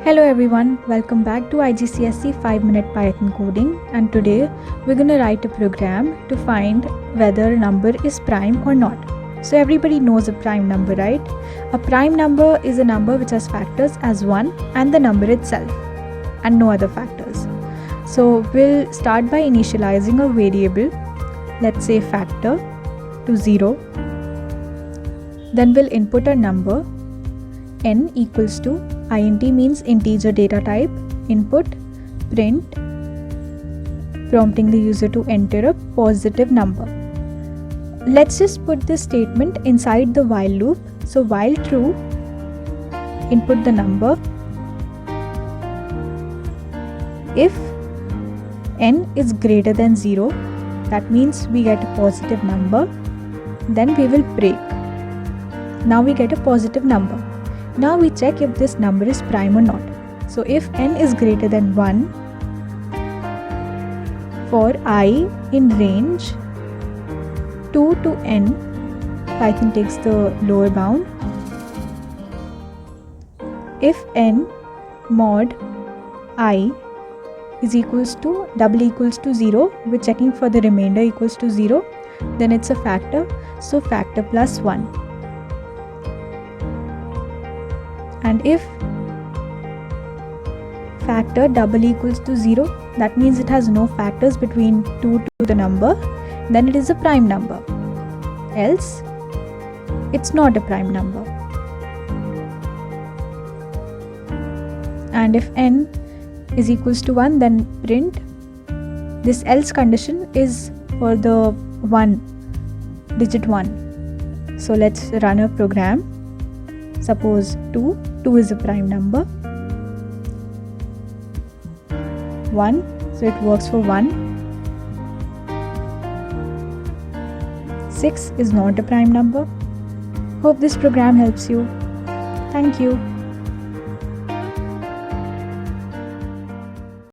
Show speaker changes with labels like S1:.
S1: Hello everyone, welcome back to IGCSE 5-minute Python coding, and today we're going to write a program to find whether a number is prime or not. So everybody knows a prime number, right? A prime number is a number which has factors as 1 and the number itself and no other factors. So we'll start by initializing a variable, let's say factor, to 0. Then we'll input a number n equals to int means integer data type, input, print, prompting the user to enter a positive number. Let's just put this statement inside the while loop. So while true, input the number. If n is greater than 0, that means we get a positive number, then we will break. Now we get a positive number. Now we check if this number is prime or not. So if n is greater than 1, for I in range 2 to n, Python takes the lower bound. If n mod I is equals to double equals to 0, we're checking for the remainder equals to 0, then it's a factor, so factor plus 1. And if factor double equals to 0, that means it has no factors between 2 to the number, then it is a prime number. Else, it's not a prime number. And if n is equals to 1, then print. This else condition is for the digit 1. So let's run a program. Suppose 2 is a prime number. 1, so it works for 1. 6 is not a prime number. Hope this program helps you. Thank you.